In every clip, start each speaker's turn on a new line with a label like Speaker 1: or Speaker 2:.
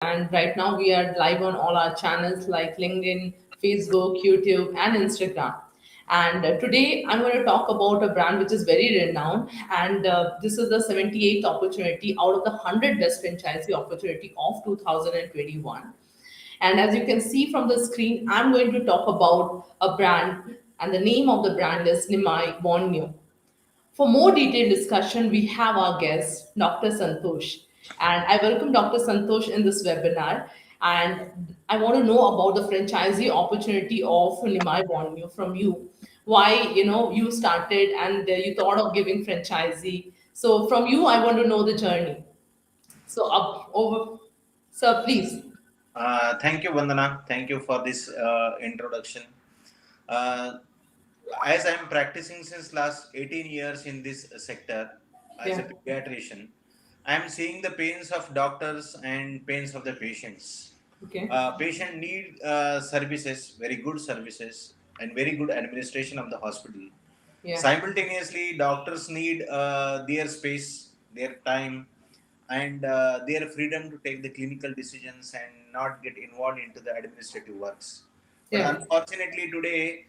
Speaker 1: And right now we are live on all our channels like LinkedIn, Facebook, YouTube, and Instagram. And today I'm going to talk about a brand which is very renowned. And this is the 78th opportunity out of the 100 best franchisee opportunity of 2021. And as you can see from the screen, I'm going to talk about a brand, and the name of the brand is Nimai Born New. For more detailed discussion, we have our guest, Dr. Santosh. And I welcome Dr. Santosh in this webinar. And I want to know about the franchisee opportunity of Nimai Borneo from you. Why, you started and you thought of giving franchisee. So from you, I want to know the journey. So up over, sir, please.
Speaker 2: Thank you, Vandana. Thank you for this introduction. Uh, as I'm practicing since last 18 years in this sector as a
Speaker 1: Yeah.
Speaker 2: pediatrician, I'm seeing the pains of doctors and pains of the patients.
Speaker 1: Okay.
Speaker 2: Patient need services, very good services, and very good administration of the hospital.
Speaker 1: Yeah.
Speaker 2: Simultaneously, doctors need their space, their time, and their freedom to take the clinical decisions and not get involved into the administrative works. But
Speaker 1: Yeah.
Speaker 2: unfortunately, today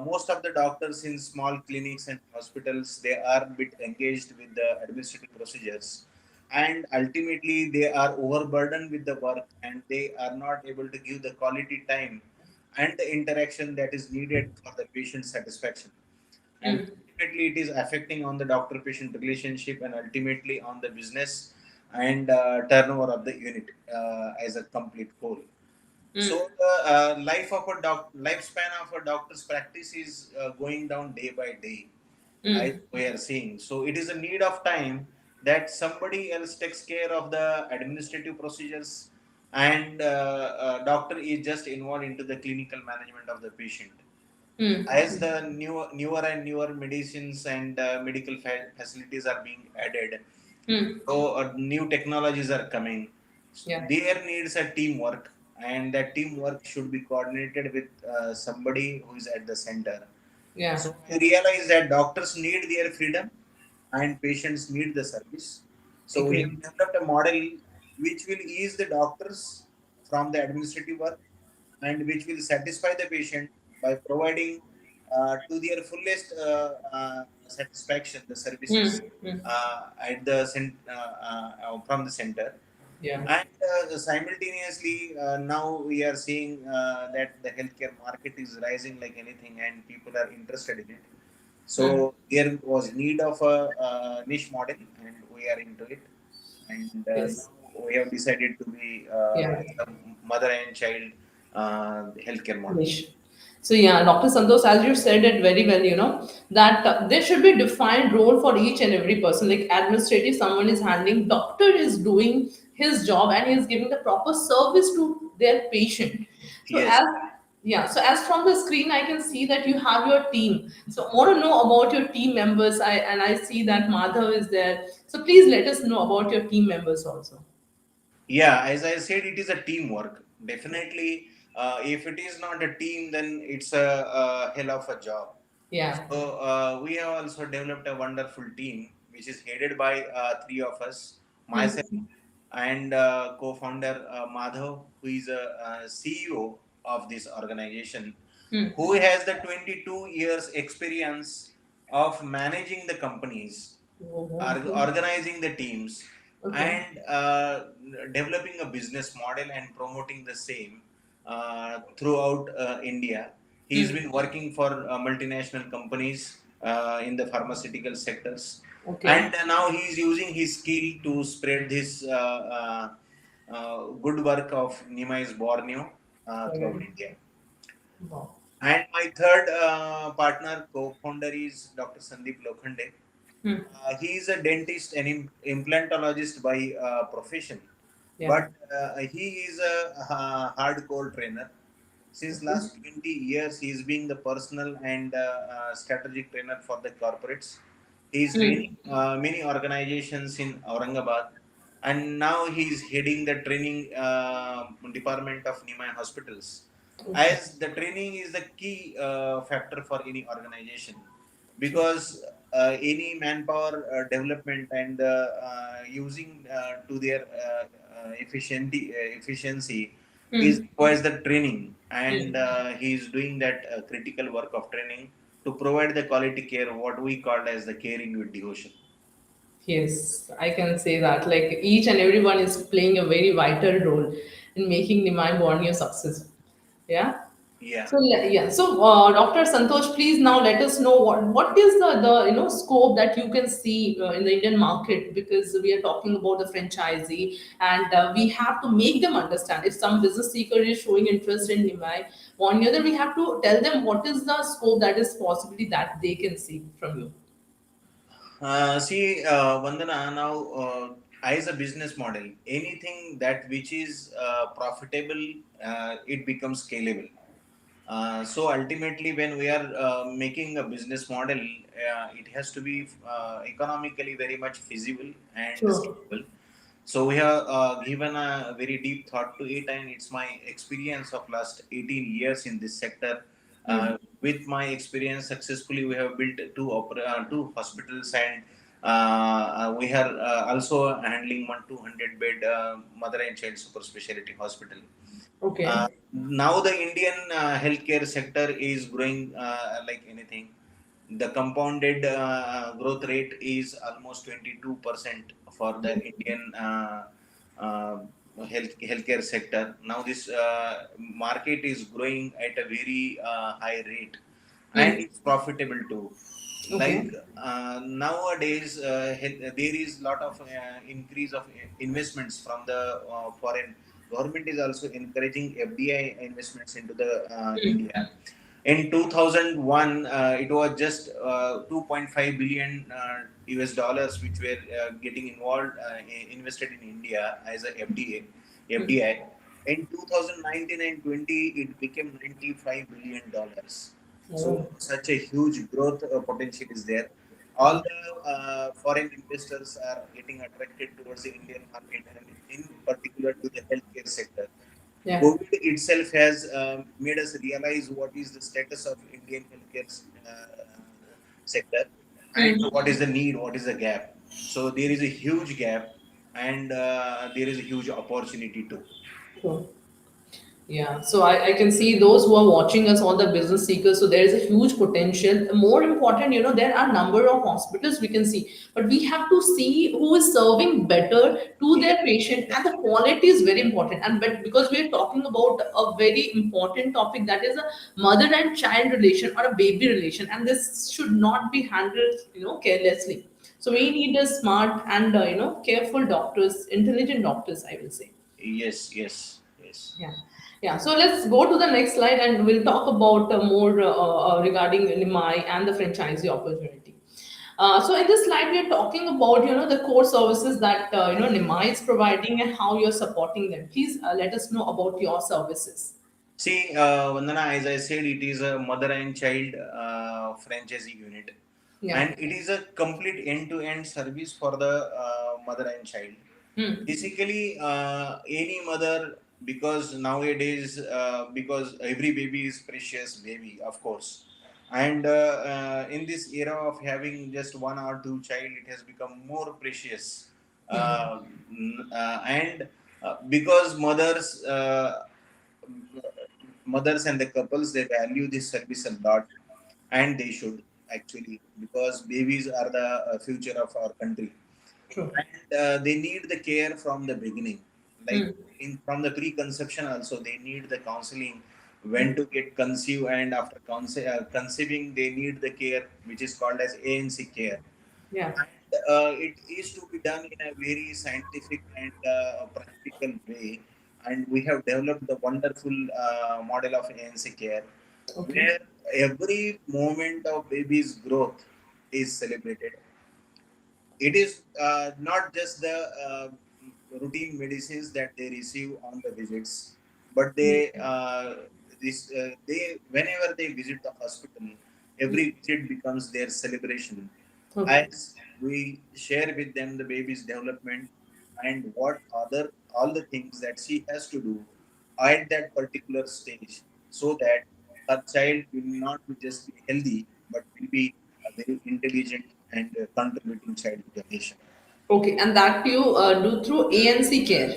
Speaker 2: most of the doctors in small clinics and hospitals they are a bit engaged with the administrative procedures, and ultimately they are overburdened with the work and they are not able to give the quality time and the interaction that is needed for the patient satisfaction, and
Speaker 1: Mm.
Speaker 2: ultimately it is affecting on the doctor patient relationship and ultimately on the business and turnover of the unit as a complete whole.
Speaker 1: Mm.
Speaker 2: So the lifespan of a doctor's practice is going down day by day, as
Speaker 1: Mm.
Speaker 2: we are seeing. So it is a need of time that somebody else takes care of the administrative procedures, and doctor is just involved into the clinical management of the patient. As the newer and newer medicines and medical facilities are being added,
Speaker 1: Mm.
Speaker 2: so new technologies are coming.
Speaker 1: Yeah.
Speaker 2: There needs a teamwork, and that teamwork should be coordinated with somebody who is at the center.
Speaker 1: Yeah.
Speaker 2: So I realize that doctors need their freedom and patients need the service. So we have
Speaker 1: Agree.
Speaker 2: developed a model which will ease the doctors from the administrative work and which will satisfy the patient by providing to their fullest satisfaction the services
Speaker 1: Mm. Mm.
Speaker 2: at the from the center.
Speaker 1: Yeah.
Speaker 2: And simultaneously, now we are seeing that the healthcare market is rising like anything, and people are interested in it.
Speaker 1: Mm.
Speaker 2: So there was need of a, niche model, and we are into it. And
Speaker 1: Yes.
Speaker 2: now we have decided to be
Speaker 1: Yeah.
Speaker 2: as a mother and child healthcare model.
Speaker 1: Niche. So yeah, Dr. Santos, as you said it very well, that there should be defined role for each and every person. Like administrative, someone is handling, doctor is doing his job and he is giving the proper service to their patient. So
Speaker 2: Yes.
Speaker 1: as yeah, so as from the screen, I can see that you have your team. So I want to know about your team members. I see that Madhav is there. So please let us know about your team members also.
Speaker 2: Yeah, as I said, it is a teamwork. Definitely, if it is not a team, then it's a hell of a job.
Speaker 1: Yeah.
Speaker 2: So we have also developed a wonderful team, which is headed by three of us, myself
Speaker 1: Hmm.
Speaker 2: and co-founder Madhav, who is a, CEO of this organization,
Speaker 1: Hmm.
Speaker 2: who has the 22 years experience of managing the companies,
Speaker 1: Oh, okay.
Speaker 2: organizing the teams,
Speaker 1: Okay.
Speaker 2: and developing a business model and promoting the same throughout India. He's
Speaker 1: Hmm.
Speaker 2: been working for multinational companies in the pharmaceutical sectors,
Speaker 1: Okay.
Speaker 2: and now he's using his skill to spread this good work of Nimai's Borneo throughout
Speaker 1: Okay.
Speaker 2: India.
Speaker 1: Wow.
Speaker 2: And my third partner, co-founder, is Dr. Sandeep Lokhande.
Speaker 1: Hmm.
Speaker 2: He is a dentist and implantologist by profession,
Speaker 1: Yeah.
Speaker 2: but he is a hardcore trainer. Since
Speaker 1: Okay.
Speaker 2: last 20 years, he is being the personal and strategic trainer for the corporates. He is
Speaker 1: Hmm.
Speaker 2: training many organizations in Aurangabad, and now he is heading the training department of Nimai hospitals.
Speaker 1: Okay.
Speaker 2: As the training is the key factor for any organization, because any manpower development and using to their efficiency is
Speaker 1: Hmm.
Speaker 2: requires the training,
Speaker 1: Hmm.
Speaker 2: and he is doing that critical work of training to provide the quality care, what we call as the caring with devotion.
Speaker 1: Yes, I can say that. Like each and everyone is playing a very vital role in making Nimai Borneo success. Yeah.
Speaker 2: Yeah.
Speaker 1: So yeah. So Dr. Santosh, please now let us know what is the scope that you can see in the Indian market, because we are talking about the franchisee, and we have to make them understand if some business seeker is showing interest in Nimai Borneo, then we have to tell them what is the scope that is possibly that they can see from you.
Speaker 2: See, Vandana, now as a business model, anything that which is profitable, it becomes scalable. So ultimately, when we are making a business model, it has to be economically very much feasible and
Speaker 1: Sure.
Speaker 2: scalable. So we have given a very deep thought to it, and it's my experience of last 18 years in this sector.
Speaker 1: Hmm.
Speaker 2: With my experience, successfully we have built two hospitals, and we are also handling 200 bed mother and child super specialty hospital.
Speaker 1: Okay.
Speaker 2: Now the Indian healthcare sector is growing like anything. The compounded growth rate is almost 22% for the Indian healthcare sector. Now this market is growing at a very high rate, and
Speaker 1: Hmm.
Speaker 2: it's profitable too. Like
Speaker 1: Okay.
Speaker 2: nowadays, there is lot of increase of investments from the foreign government is also encouraging FDI investments into the
Speaker 1: Hmm.
Speaker 2: India. In 2001, it was just 2.5 billion US dollars which were getting involved, invested in India as a
Speaker 1: Hmm.
Speaker 2: FDI. In 2019 and 20, it became $95 billion. So
Speaker 1: Oh.
Speaker 2: such a huge growth potential is there. All the foreign investors are getting attracted towards the Indian market, and in particular to the healthcare sector.
Speaker 1: Yeah.
Speaker 2: COVID itself has made us realize what is the status of Indian healthcare sector, and
Speaker 1: Hmm.
Speaker 2: what is the need, what is the gap. So there is a huge gap, and there is a huge opportunity too.
Speaker 1: Sure. Yeah, so I can see those who are watching us, all the business seekers. So there is a huge potential. More important, there are number of hospitals we can see, but we have to see who is serving better to
Speaker 2: Yeah,
Speaker 1: their patient,
Speaker 2: yeah,
Speaker 1: and the quality is very important. And but because we are talking about a very important topic, that is a mother and child relation or a baby relation, and this should not be handled, carelessly. So we need a smart and careful doctors, intelligent doctors, I will say.
Speaker 2: yes, yes, yes.
Speaker 1: Yeah. Yeah. So let's go to the next slide and we'll talk about more regarding Nimai and the franchisee opportunity. So in this slide, we are talking about, the core services that, Nimai is providing and how you're supporting them. Please let us know about your services.
Speaker 2: See, Vandana, as I said, it is a mother and child franchisee unit,
Speaker 1: Yeah.
Speaker 2: and it is a complete end-to-end service for the mother and child.
Speaker 1: Hmm.
Speaker 2: Basically, any mother, because nowadays, because every baby is precious baby, of course, and in this era of having just one or two child, it has become more precious,
Speaker 1: Hmm.
Speaker 2: and because mothers and the couples, they value this service a lot, and they should actually, because babies are the future of our country,
Speaker 1: True.
Speaker 2: and they need the care from the beginning, like
Speaker 1: Hmm.
Speaker 2: in from the preconception also they need the counseling when to get conceive, and after conceiving they need the care which is called as ANC care,
Speaker 1: Yeah.
Speaker 2: and it is to be done in a very scientific and practical way, and we have developed the wonderful model of ANC care
Speaker 1: Okay.
Speaker 2: where every moment of baby's growth is celebrated. It is not just the routine medicines that they receive on the visits, but they whenever they visit the hospital, every visit becomes their celebration.
Speaker 1: Okay.
Speaker 2: As we share with them the baby's development and what other all the things that she has to do at that particular stage, so that her child will not be just be healthy, but will be a very intelligent and contributing child to the nation.
Speaker 1: Okay. And that you do through ANC care.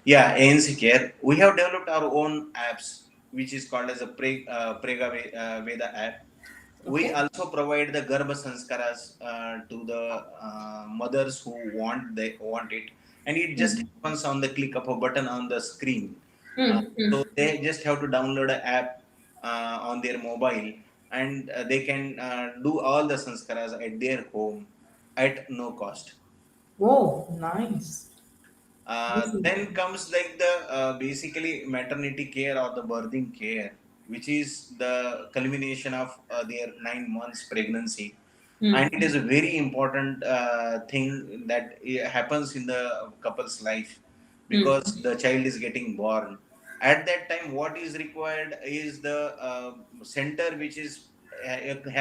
Speaker 2: Yeah, ANC Care. We have developed our own apps, which is called as a Prega Veda app. We
Speaker 1: Okay.
Speaker 2: also provide the Garbha Sanskaras to the mothers who want it, and it just
Speaker 1: Mm.
Speaker 2: happens on the click of a button on the screen.
Speaker 1: Mm.
Speaker 2: So
Speaker 1: Mm.
Speaker 2: they just have to download an app on their mobile, and they can do all the sanskaras at their home at no cost.
Speaker 1: Oh, nice. This is
Speaker 2: Then comes like the basically maternity care or the birthing care, which is the culmination of their 9 months pregnancy, and it
Speaker 1: mm.
Speaker 2: is a very important thing that happens in the couple's life because
Speaker 1: Mm.
Speaker 2: the child is getting born. At that time, what is required is the center which is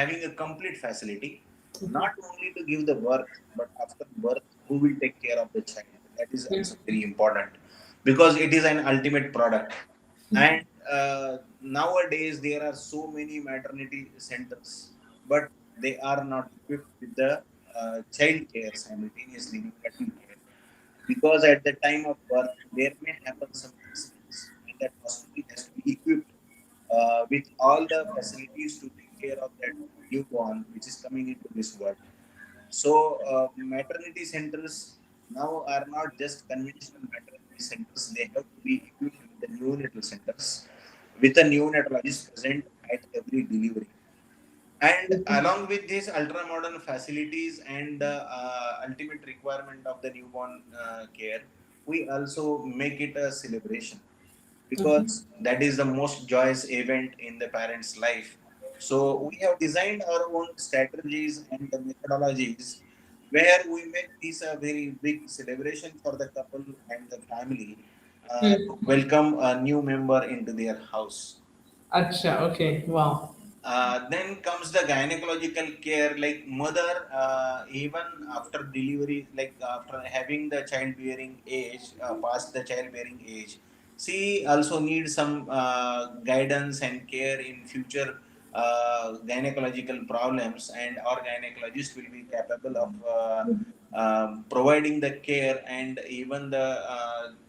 Speaker 2: having a complete facility,
Speaker 1: Okay.
Speaker 2: not only to give the birth, but after birth, who will take care of the child? That is also
Speaker 1: Mm.
Speaker 2: very important because it is an ultimate product. And nowadays, there are so many maternity centers, but they are not equipped with the child care simultaneously, neonatal care, because at the time of birth, there may happen some accidents, and that hospital has to be equipped with all the facilities to take care of that newborn which is coming into this world. So, maternity centers now are not just conventional maternity centers, they have to be equipped with the neonatal centers with a neonatologist present at every delivery. And along with these ultra modern facilities and the ultimate requirement of the newborn care, we also make it a celebration
Speaker 1: Okay.
Speaker 2: because that is the most joyous event in the parent's life. So we have designed our own strategies and the methodologies where we make this a very big celebration for the couple and the family to
Speaker 1: Mm.
Speaker 2: welcome a new member into their house.
Speaker 1: Acha. Okay. Wow.
Speaker 2: Then comes the gynecological care, like mother, even after delivery, like after having the childbearing age, past the childbearing age, she also needs some guidance and care in future gynecological problems, and our gynecologist will be capable of providing the care and even the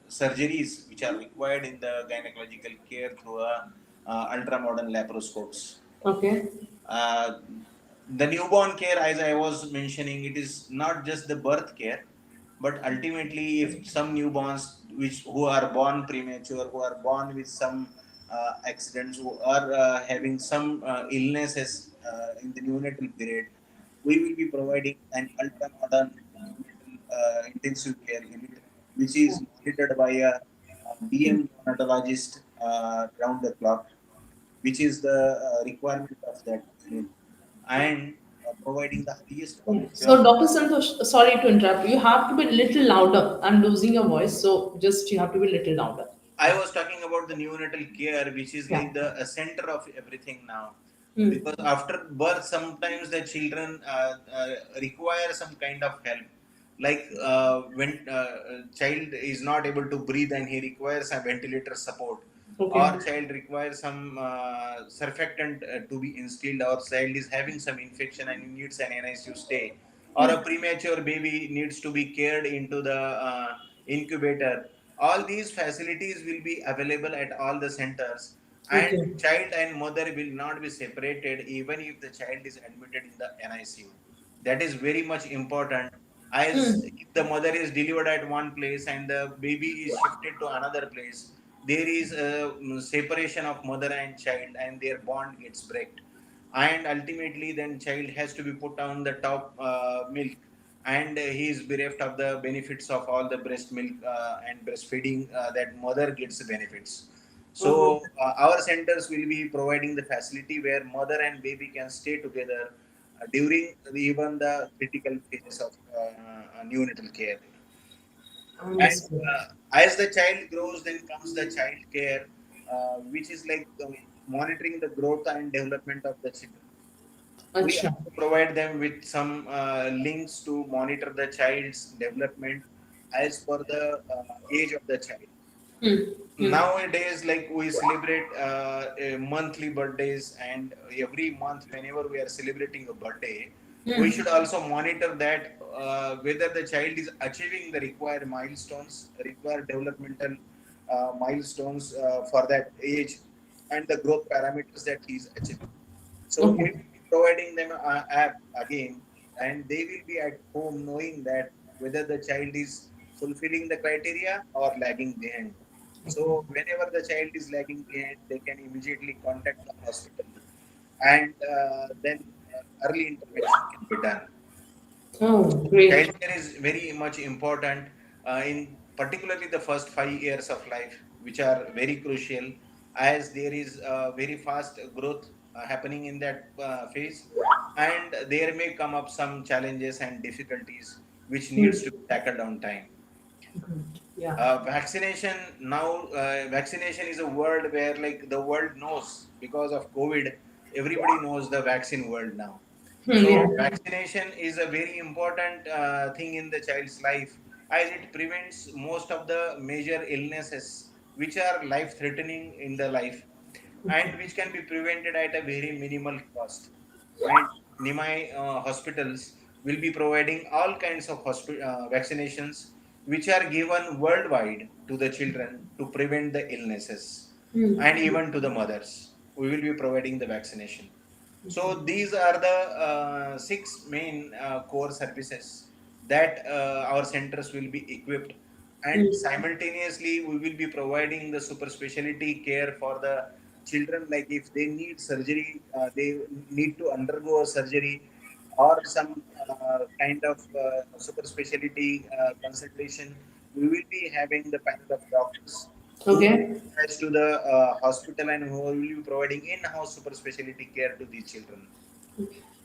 Speaker 2: surgeries which are required in the gynecological care through ultra modern laparoscopes.
Speaker 1: Okay.
Speaker 2: Uh, the newborn care, as I was mentioning, it is not just the birth care, but ultimately, if some newborns which who are born premature, who are born with some accidents, who are having some illnesses in the neonatal period, we will be providing an ultra modern neonatal intensive care unit, which is monitored by a DM neonatologist round the clock, which is the requirement of that unit, and providing the highest
Speaker 1: Yeah.
Speaker 2: quality of.
Speaker 1: So, Dr. Santosh, sorry to interrupt. You have to be a little louder. I'm losing your voice, so just you have to be a little louder.
Speaker 2: I was talking about the neonatal care, which is
Speaker 1: Yeah.
Speaker 2: like the center of everything now.
Speaker 1: Mm.
Speaker 2: Because after birth, sometimes the children require some kind of help. Like when child is not able to breathe and he requires a ventilator support, or
Speaker 1: Okay.
Speaker 2: child requires some surfactant to be instilled, or child is having some infection and he needs an NICU stay, or a
Speaker 1: Mm.
Speaker 2: premature baby needs to be cared into the incubator. All these facilities will be available at all the centers, and
Speaker 1: Okay.
Speaker 2: child and mother will not be separated even if the child is admitted in the NICU. That is very much important, as
Speaker 1: Mm.
Speaker 2: if the mother is delivered at one place and the baby is shifted to another place, there is a separation of mother and child, and their bond gets breaked, and ultimately then child has to be put on the top milk, and he is bereft of the benefits of all the breast milk and breastfeeding that mother gets the benefits.
Speaker 1: Okay.
Speaker 2: So our centers will be providing the facility where mother and baby can stay together during even the critical phases of neonatal care. And
Speaker 1: Understood.
Speaker 2: as the child grows, then comes the child care, which is like monitoring the growth and development of the children. We
Speaker 1: Acha.
Speaker 2: also provide them with some links to monitor the child's development as per the age of the child.
Speaker 1: Mm. Mm.
Speaker 2: Nowadays, like we celebrate monthly birthdays, and every month, whenever we are celebrating a birthday, We should also monitor that whether the child is achieving the required developmental milestones for that age, and the growth parameters that he is achieving. So we
Speaker 1: Okay.
Speaker 2: will be providing them an app again, and they will be at home knowing that whether the child is fulfilling the criteria or lagging behind.
Speaker 1: Okay.
Speaker 2: So whenever the child is lagging behind, they can immediately contact the hospital, and then early intervention can be done.
Speaker 1: Oh, great.
Speaker 2: Childcare is very much important in particularly the first 5 years of life, which are very crucial, as there is very fast growth happening in that phase, and there may come up some challenges and difficulties which needs to be tackled on time.
Speaker 1: Yeah.
Speaker 2: Vaccination is a word where like the world knows because of COVID, everybody knows the vaccine world now.
Speaker 1: Yeah.
Speaker 2: So vaccination is a very important thing in the child's life, as it prevents most of the major illnesses which are life threatening in the life, and which can be prevented at a very minimal cost. And Nimai hospitals will be providing all kinds of vaccinations which are given worldwide to the children to prevent the illnesses, and even to the mothers. We will be providing the vaccination. So these are the six main core services that our centers will be equipped, and simultaneously we will be providing the super specialty care for the children. Like if they need surgery, they need to undergo a surgery or some kind of super specialty consultation. We will be having the panel of doctors who will be
Speaker 1: Okay.
Speaker 2: attached to the hospital, and who will be providing in-house super specialty care to these children.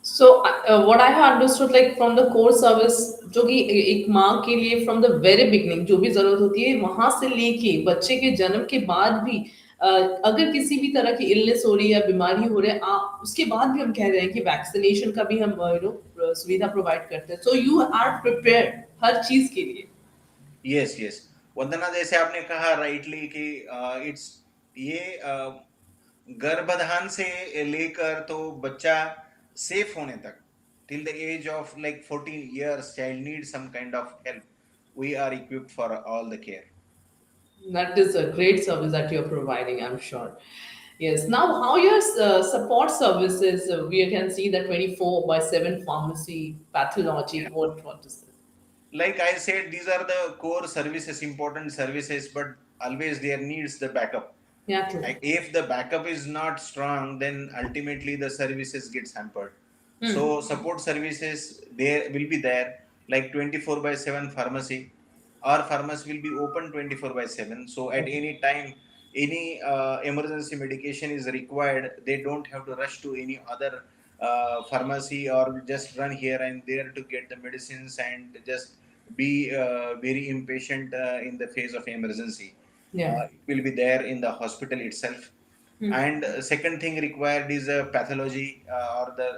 Speaker 1: So what I have understood like from the core service जो कि एक माँ के लिए from the very beginning जो भी जरूरत होती है वहां से लेके बच्चे के जन्म के बाद भी अगर किसी भी तरह की इलनेस हो रही है या बीमारी हो रही है आप उसके बाद भी हम कह रहे हैं कि वैक्सीनेशन का भी हम सुविधा प्रोवाइड करते हैं सो यू आर प्रिपेयर्ड हर चीज के लिए.
Speaker 2: यस यस, वंदना, जैसे आपने कहा राइटली कि इट्स ये गर्भाधान से लेकर तो बच्चा सेफ होने तक, till the age of like 14 years, child needs some kind of help. We are equipped for all the care.
Speaker 1: That is a great service that you're providing, I'm sure. Yes. Now, how your support services? We can see the 24/7 pharmacy, pathology. What is this?
Speaker 2: Like I said, these are the core services, important services, but always there needs the backup.
Speaker 1: Yeah, true.
Speaker 2: Like if the backup is not strong, then ultimately the services gets hampered. So support services there will be there, like 24 by 7 pharmacy. Our pharmacy will be open 24 by 7. So at any time, any emergency medication is required, they don't have to rush to any other pharmacy or just run here and there to get the medicines and just be very impatient in the phase of emergency.
Speaker 1: Yeah.
Speaker 2: It will be there in the hospital itself. And second thing required is a pathology or the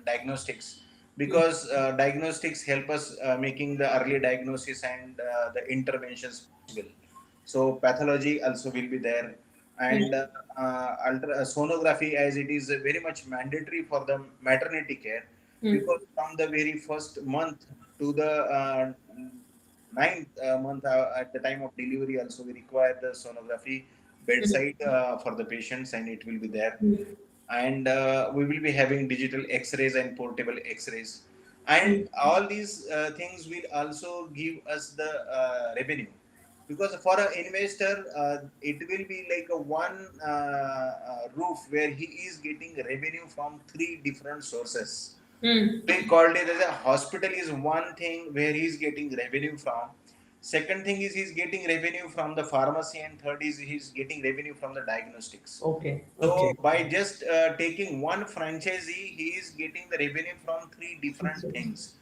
Speaker 2: diagnostics, because diagnostics help us making the early diagnosis and the interventions possible. So pathology also will be there, and sonography, as it is very much mandatory for the maternity care, because from the very first month to the ninth month at the time of delivery, also we require the sonography bedside for the patients, and it will be there. And we will be having digital x-rays and portable x-rays, and all these things will also give us the revenue, because for an investor it will be like a one roof where he is getting revenue from three different sources. We called it as a hospital is one thing where he's getting revenue from. Second thing is he's getting revenue from the pharmacy, and third is he's getting revenue from the diagnostics.
Speaker 1: Okay.
Speaker 2: So
Speaker 1: Okay.
Speaker 2: by just taking one franchisee, he is getting the revenue from three different things.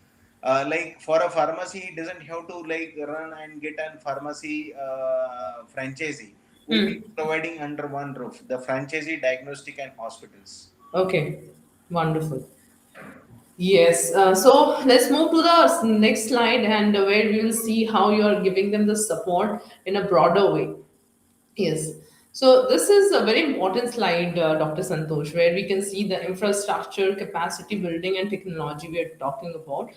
Speaker 2: Like for a pharmacy, he doesn't have to like run and get a pharmacy franchisee. We will be providing under one roof the franchisee, diagnostic, and hospitals.
Speaker 1: Okay. Wonderful. Yes. So let's move to the next slide, and where we will see how you are giving them the support in a broader way. Yes. So this is a very important slide, Dr. Santosh, where we can see the infrastructure, capacity building, and technology we are talking about.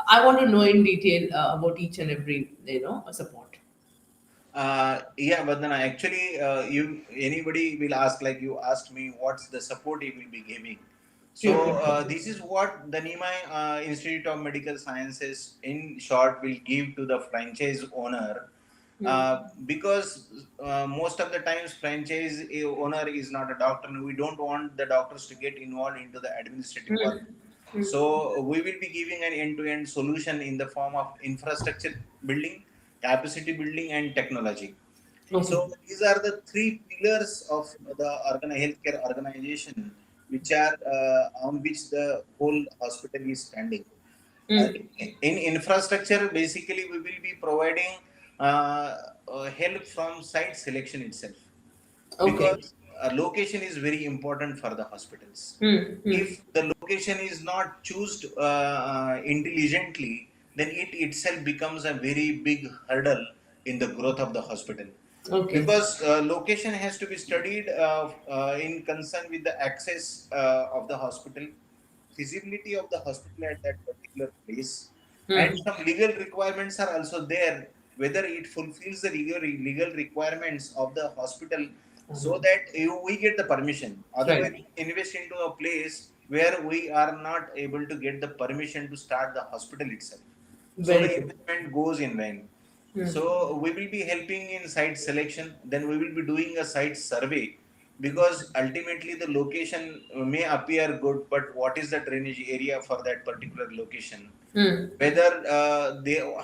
Speaker 1: I want to know in detail about each and every, support.
Speaker 2: Yeah, Vandana, actually, you anybody will ask, like you asked me, what's the support he will be giving. So
Speaker 1: Hmm.
Speaker 2: this is what the Nimai Institute of Medical Sciences, in short, will give to the franchise owner, because most of the times franchise owner is not a doctor. We don't want the doctors to get involved into the administrative work. So we will be giving an end-to-end solution in the form of infrastructure building, capacity building, and technology.
Speaker 1: Okay.
Speaker 2: So these are the three pillars of the healthcare organization, which are on which the whole hospital is standing. In infrastructure, basically, we will be providing help from site selection itself,
Speaker 1: Okay.
Speaker 2: because location is very important for the hospitals.
Speaker 1: Hmm. Hmm.
Speaker 2: If the location is not chosen intelligently, then it itself becomes a very big hurdle in the growth of the hospital,
Speaker 1: Okay.
Speaker 2: because location has to be studied in concern with the access of the hospital, feasibility of the hospital at that particular place, and
Speaker 1: Hmm.
Speaker 2: some legal requirements are also there, whether it fulfills the legal requirements of the hospital, so that we get the permission. Otherwise,
Speaker 1: Right.
Speaker 2: invest into a place where we are not able to get the permission to start the hospital itself. So
Speaker 1: Very
Speaker 2: the
Speaker 1: true.
Speaker 2: investment goes in vain. So we will be helping in site selection. Then we will be doing a site survey, because ultimately the location may appear good, but what is the drainage area for that particular location?
Speaker 1: Hmm.
Speaker 2: Whether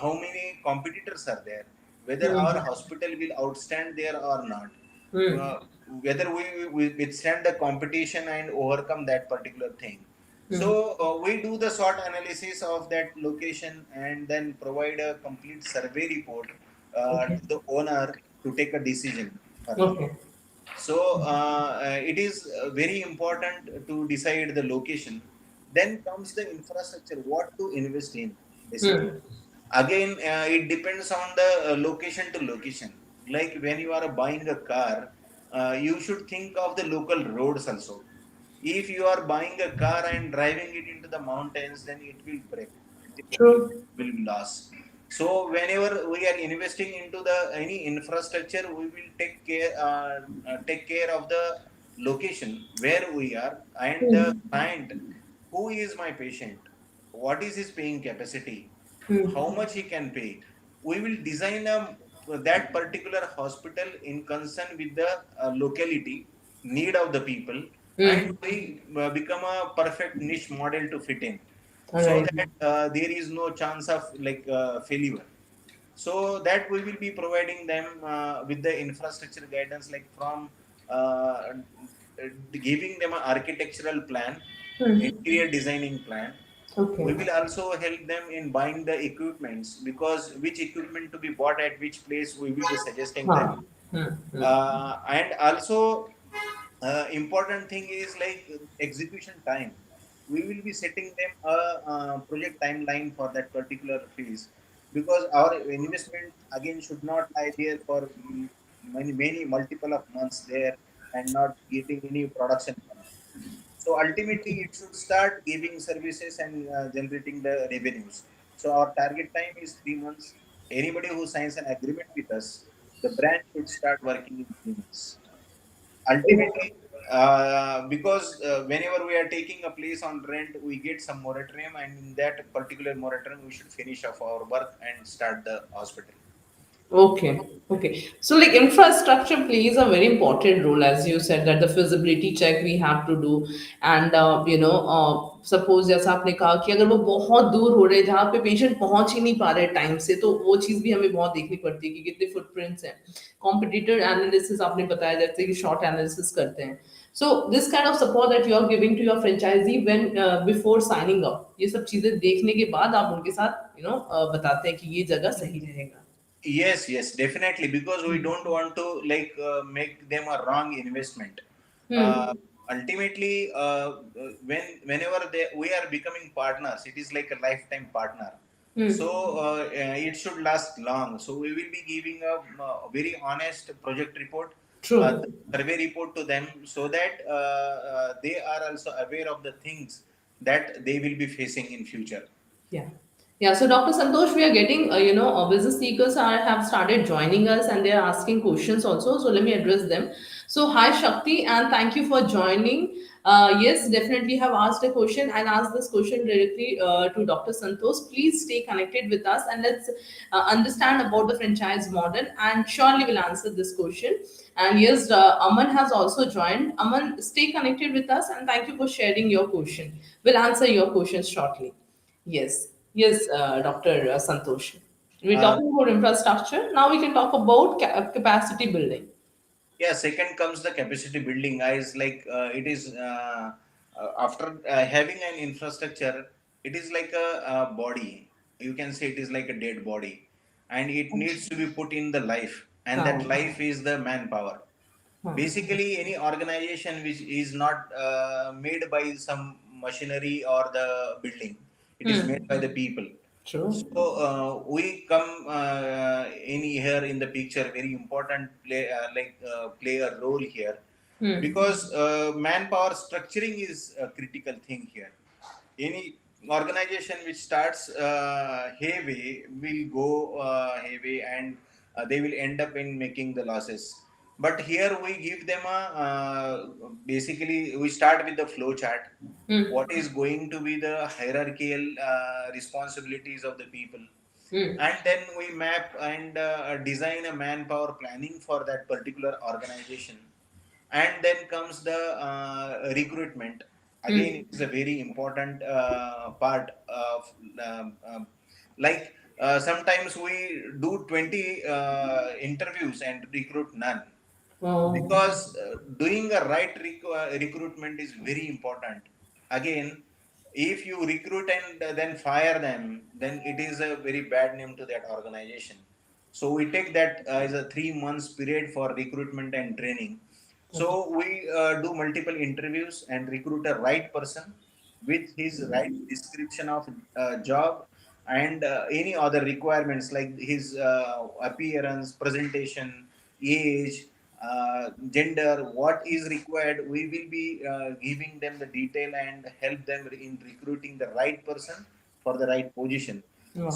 Speaker 2: how many competitors are there? Whether our
Speaker 1: Hmm.
Speaker 2: hospital will outstand there or not?
Speaker 1: Hmm.
Speaker 2: Uh, Whether we withstand the competition and overcome that particular thing.
Speaker 1: Hmm.
Speaker 2: So we do the SWOT analysis of that location and then provide a complete survey report
Speaker 1: Okay.
Speaker 2: to the owner to take a decision further.
Speaker 1: Okay.
Speaker 2: So it is very important to decide the location. Then comes the infrastructure, what to invest in, basically.
Speaker 1: Hmm.
Speaker 2: Again, it depends on the location to location. Like when you are buying a car, you should think of the local roads also. If you are buying a car and driving it into the mountains, then it will break. Ultimately,
Speaker 1: True.
Speaker 2: will loss. So whenever we are investing into the any infrastructure, we will take care of the location where we are and the client. Who is my patient? What is his paying capacity? How much he can pay? We will design that particular hospital in concern with the locality need of the people, and
Speaker 1: Hmm.
Speaker 2: we become a perfect niche model to fit in,
Speaker 1: All
Speaker 2: so
Speaker 1: right.
Speaker 2: that there is no chance of like failure. So that we will be providing them with the infrastructure guidance, like from giving them an architectural plan, interior designing plan. We
Speaker 1: Okay.
Speaker 2: will also help them in buying the equipments, because which equipment to be bought at which place we will be suggesting them.
Speaker 1: Huh. Hmm. Hmm.
Speaker 2: And also important thing is like execution time. We will be setting them a, project timeline for that particular phase, because our investment again should not lie there for many multiple of months there and not getting any production from it. So ultimately it should start giving services and generating the revenues. So our target time is 3 months. Anybody who signs an agreement with us, the brand should start working in 3 months. Ultimately, because whenever we are taking a place on rent, we get some moratorium, and in that particular moratorium, we should finish off our work and start the hospital.
Speaker 1: Okay, okay. So, like infrastructure plays a very important role, as you said, that the feasibility check we have to do, and suppose जैसा आपने कहा कि अगर वो बहुत दूर हो रहे हैं जहाँ पे पेशेंट पहुंच ही नहीं पा रहे टाइम से, तो वो चीज़ भी हमें बहुत देखनी पड़ती है कि कितने फुटप्रिंट्स हैं. कॉम्पिटिटर एनालिसिस आपने बताया जैसे कि शॉर्ट एनालिसिस करते हैं. So this kind of support that you are giving to your franchisee when before signing up, ये सब चीजें देखने के बाद आप उनके साथ बताते हैं कि ये जगह सही रहेगा.
Speaker 2: Yes, yes, definitely, because we don't want to like make them a wrong investment. Uh,
Speaker 1: Hmm.
Speaker 2: Ultimately, whenever we are becoming partners, it is like a lifetime partner. So
Speaker 1: Hmm.
Speaker 2: it should last long. So we will be giving a very honest project report.
Speaker 1: True.
Speaker 2: the survey report to them, so that they are also aware of the things that they will be facing in future.
Speaker 1: Yeah. Yeah. So, Dr. Santosh, we are getting, business seekers have started joining us and they are asking questions also. So, let me address them. So, hi, Shakti, and thank you for joining. Yes, definitely have asked a question. I'll ask this question directly to Dr. Santosh. Please stay connected with us and let's understand about the franchise model and surely will answer this question. And yes, Aman has also joined. Aman, stay connected with us and thank you for sharing your question. We'll answer your questions shortly. Yes, yes, Dr. Santosh. We're
Speaker 2: Uh,
Speaker 1: talking about infrastructure. Now we can talk about capacity building.
Speaker 2: yeah, second comes the capacity building, guys. Like it is after having an infrastructure, it is like a body. You can say it is like a dead body, and it needs to be put in the life, and that
Speaker 1: Huh.
Speaker 2: life is the manpower.
Speaker 1: Huh.
Speaker 2: Basically, any organization which is not made by some machinery or the building, it is made
Speaker 1: Hmm.
Speaker 2: by the people.
Speaker 1: True.
Speaker 2: So we come in here in the picture, very important play a role here,
Speaker 1: Hmm.
Speaker 2: because manpower structuring is a critical thing here. Any organization which starts heavy will go heavy, and they will end up in making the losses. But here we give them a basically we start with the flow chart.
Speaker 1: Hmm.
Speaker 2: What is going to be the hierarchical responsibilities of the people,
Speaker 1: Hmm.
Speaker 2: and then we map and design a manpower planning for that particular organization. And then comes the recruitment. Again,
Speaker 1: Hmm.
Speaker 2: it is a very important part of like sometimes we do 20 interviews and recruit none,
Speaker 1: Oh.
Speaker 2: because doing a right recruitment is very important. Again, if you recruit and then fire them, then it is a very bad name to that organization. So we take that as a 3 months period for recruitment and training.
Speaker 1: Okay.
Speaker 2: So we do multiple interviews and recruit a right person with his right description of job, and any other requirements like his appearance, presentation, age, gender, what is required. We will be giving them the detail and help them in recruiting the right person for the right position,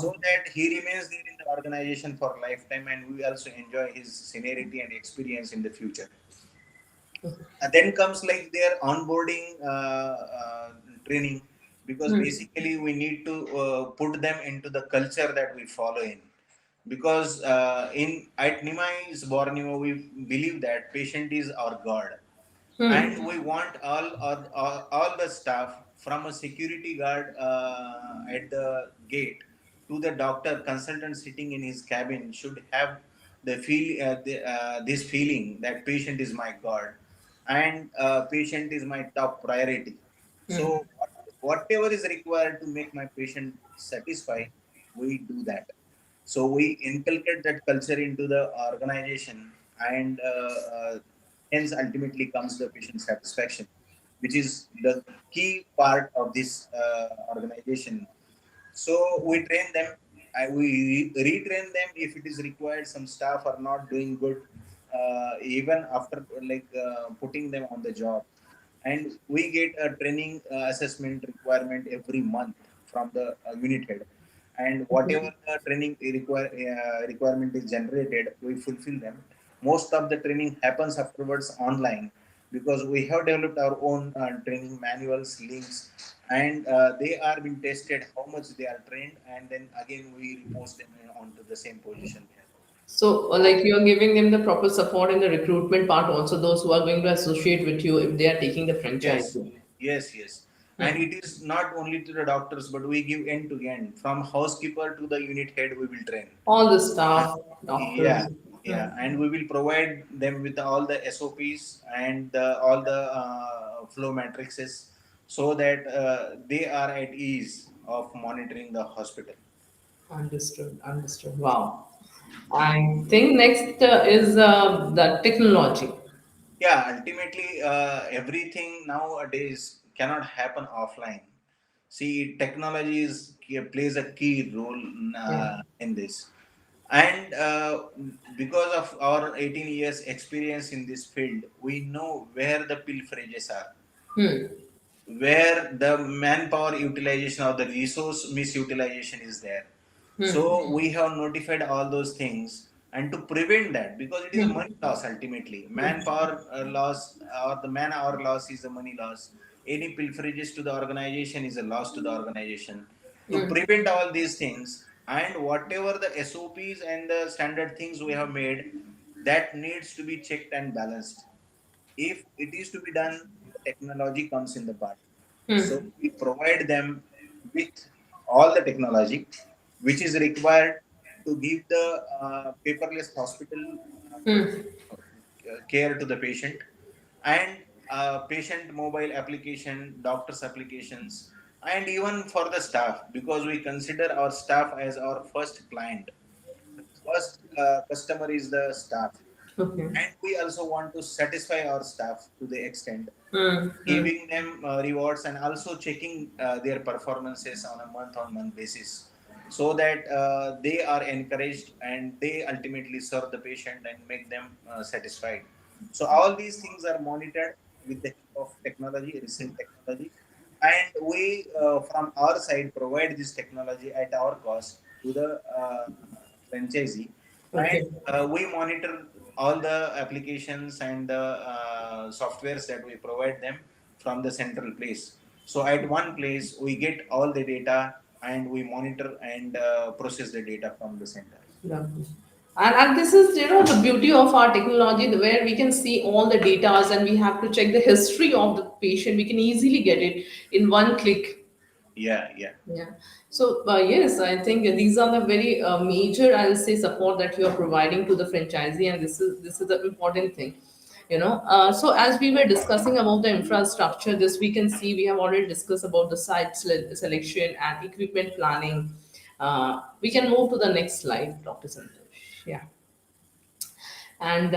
Speaker 2: so
Speaker 1: Wow.
Speaker 2: that he remains there in the organization for lifetime, and we also enjoy his seniority and experience in the future. And then comes like their onboarding training, because
Speaker 1: Hmm.
Speaker 2: basically we need to put them into the culture that we follow in, because in at Nimai's Borneo we believe that patient is our god, and
Speaker 1: Hmm.
Speaker 2: we want all the staff from a security guard at the gate to the doctor consultant sitting in his cabin should have this feeling that patient is my god, and patient is my top priority.
Speaker 1: Hmm.
Speaker 2: So whatever is required to make my patient satisfied, we do that. So we inculcate that culture into the organization, and hence ultimately comes the patient satisfaction, which is the key part of this organization. So we train them, we retrain them if it is required. Some staff are not doing good, even after putting them on the job, and we get a training assessment requirement every month from the unit head, and whatever the training requirement is generated, we fulfill them. Most of the training happens afterwards online, because we have developed our own training manuals, links, and they are being tested how much they are trained, and then again we repost them onto the same position there.
Speaker 1: So,
Speaker 2: So
Speaker 1: like you're giving them the proper support in the recruitment part, also those who are going to associate with you if they are taking the franchise.
Speaker 2: yes, yes. And
Speaker 1: Hmm.
Speaker 2: it is not only to the doctors, but we give end to end. From housekeeper to the unit head, we will train.
Speaker 1: All the
Speaker 2: And
Speaker 1: staff,
Speaker 2: yeah,
Speaker 1: doctors. Hmm.
Speaker 2: and we will provide them with all the SOPs and all the flow matrices, so that they are at ease of monitoring the hospital.
Speaker 1: Understood. Understood. Wow. I think next is the technology.
Speaker 2: Yeah, ultimately, everything nowadays cannot happen offline. See, technology plays a key role
Speaker 1: Hmm.
Speaker 2: in this. And because of our 18 years experience in this field, we know where the pilferages are,
Speaker 1: Hmm.
Speaker 2: where the manpower utilization or the resource misutilization is there.
Speaker 1: Hmm.
Speaker 2: So we have notified all those things, and to prevent that, because it is a
Speaker 1: Hmm.
Speaker 2: money loss ultimately, manpower loss or the man hour loss is a money loss. Any pilferages to the organization is a loss to the organization. To
Speaker 1: Hmm.
Speaker 2: prevent all these things, and whatever the SOPs and the standard things we have made, that needs to be checked and balanced. If it is to be done, technology comes in the part. So
Speaker 1: Hmm.
Speaker 2: we provide them with all the technology which is required to give the paperless hospital
Speaker 1: Hmm.
Speaker 2: care to the patient, and patient mobile application, doctors applications, and even for the staff, because we consider our staff as our first client. The first customer is the staff,
Speaker 1: Okay.
Speaker 2: and we also want to satisfy our staff to the extent
Speaker 1: Hmm. Hmm.
Speaker 2: giving them rewards and also checking their performances on a month on month basis, so that they are encouraged and they ultimately serve the patient and make them satisfied. So all these things are monitored with the help of technology, recent technology, and we from our side provide this technology at our cost to the franchisee, and
Speaker 1: Okay.
Speaker 2: we monitor all the applications and the softwares that we provide them from the central place. So at one place we get all the data, and we monitor and process the data from the center.
Speaker 1: Lovely. And this is, the beauty of our technology, where we can see all the data and we have to check the history of the patient. We can easily get it in one click.
Speaker 2: Yeah, yeah.
Speaker 1: Yeah. So, yes, I think these are the very major, I'll say, support that you are providing to the franchisee, and this is the important thing. So as we were discussing about the infrastructure, this we can see we have already discussed about the site selection and equipment planning. We can move to the next slide, Dr. Santosh. Yeah, and